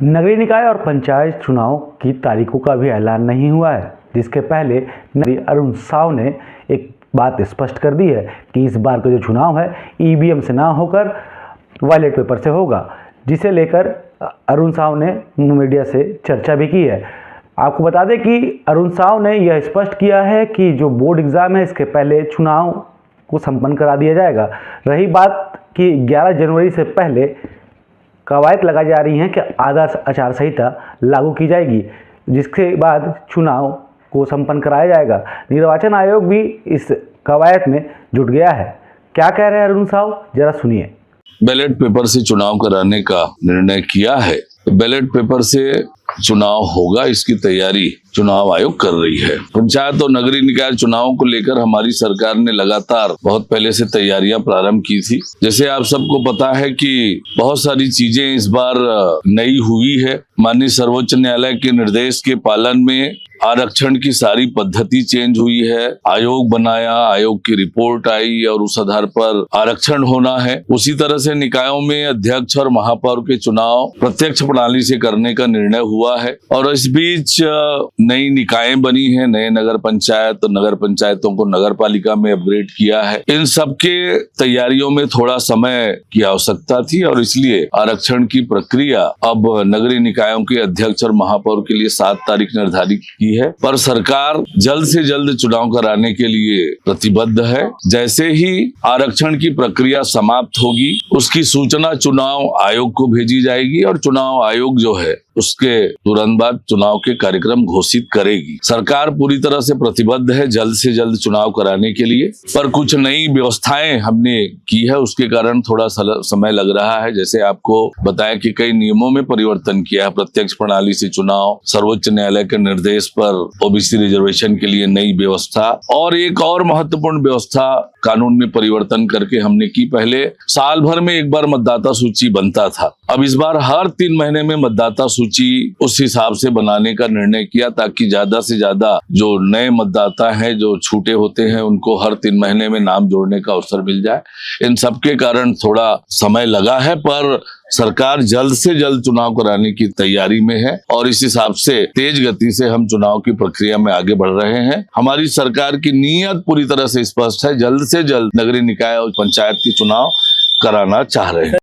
नगरीय निकाय और पंचायत चुनाव की तारीखों का भी ऐलान नहीं हुआ है, जिसके पहले अरुण साव ने एक बात स्पष्ट कर दी है कि इस बार का जो चुनाव है ईवीएम से ना होकर बैलेट पेपर से होगा, जिसे लेकर अरुण साव ने मीडिया से चर्चा भी की है। आपको बता दें कि अरुण साव ने यह स्पष्ट किया है कि जो बोर्ड एग्ज़ाम है इसके पहले चुनाव को संपन्न करा दिया जाएगा। रही बात कि 11 जनवरी से पहले कवायद लगाई जा रही हैं कि आदर्श आचार संहिता लागू की जाएगी, जिसके बाद चुनाव को संपन्न कराया जाएगा। निर्वाचन आयोग भी इस कवायद में जुट गया है। क्या कह रहे हैं अरुण साव, जरा सुनिए। बैलेट पेपर से चुनाव कराने का निर्णय किया है, बैलेट पेपर से चुनाव होगा, इसकी तैयारी चुनाव आयोग कर रही है। पंचायत और नगरीय निकाय चुनावों को लेकर हमारी सरकार ने लगातार बहुत पहले से तैयारियां प्रारंभ की थी। जैसे आप सबको पता है कि बहुत सारी चीजें इस बार नई हुई है। माननीय सर्वोच्च न्यायालय के निर्देश के पालन में आरक्षण की सारी पद्धति चेंज हुई है। आयोग बनाया, आयोग की रिपोर्ट आई और उस आधार पर आरक्षण होना है। उसी तरह से निकायों में अध्यक्ष और महापौर के चुनाव प्रत्यक्ष प्रणाली से करने का निर्णय हुआ है। और इस बीच नई निकायें बनी हैं, नए नगर पंचायत और नगर पंचायतों को नगर पालिका में अपग्रेड किया है। इन सबके तैयारियों में थोड़ा समय की आवश्यकता थी और इसलिए आरक्षण की प्रक्रिया अब नगरीय निकायों के अध्यक्ष और महापौर के लिए 7 तारीख निर्धारित की है। पर सरकार जल्द से जल्द चुनाव कराने के लिए प्रतिबद्ध है। जैसे ही आरक्षण की प्रक्रिया समाप्त होगी, उसकी सूचना चुनाव आयोग को भेजी जाएगी और चुनाव आयोग जो है उसके तुरंत बाद चुनाव के कार्यक्रम घोषित करेगी। सरकार पूरी तरह से प्रतिबद्ध है जल्द से जल्द चुनाव कराने के लिए, पर कुछ नई व्यवस्थाएं हमने की है, उसके कारण थोड़ा समय लग रहा है। जैसे आपको बताया कि कई नियमों में परिवर्तन किया है। प्रत्यक्ष प्रणाली से चुनाव, सर्वोच्च न्यायालय के निर्देश पर ओबीसी रिजर्वेशन के लिए नई व्यवस्था और एक और महत्वपूर्ण व्यवस्था कानून में परिवर्तन करके हमने की। पहले साल भर में एक बार मतदाता सूची बनता था, अब इस बार हर 3 महीने में मतदाता सूची उस हिसाब से बनाने का निर्णय किया, ताकि ज्यादा से ज्यादा जो नए मतदाता हैं, जो छूटे होते हैं, उनको हर 3 महीने में नाम जोड़ने का अवसर मिल जाए। इन सबके कारण थोड़ा समय लगा है, पर सरकार जल्द से जल्द चुनाव कराने की तैयारी में है और इस हिसाब से तेज गति से हम चुनाव की प्रक्रिया में आगे बढ़ रहे हैं। हमारी सरकार की नीयत पूरी तरह से स्पष्ट है, जल्द से जल्द नगरीय निकाय और पंचायत के चुनाव कराना चाह रहे हैं।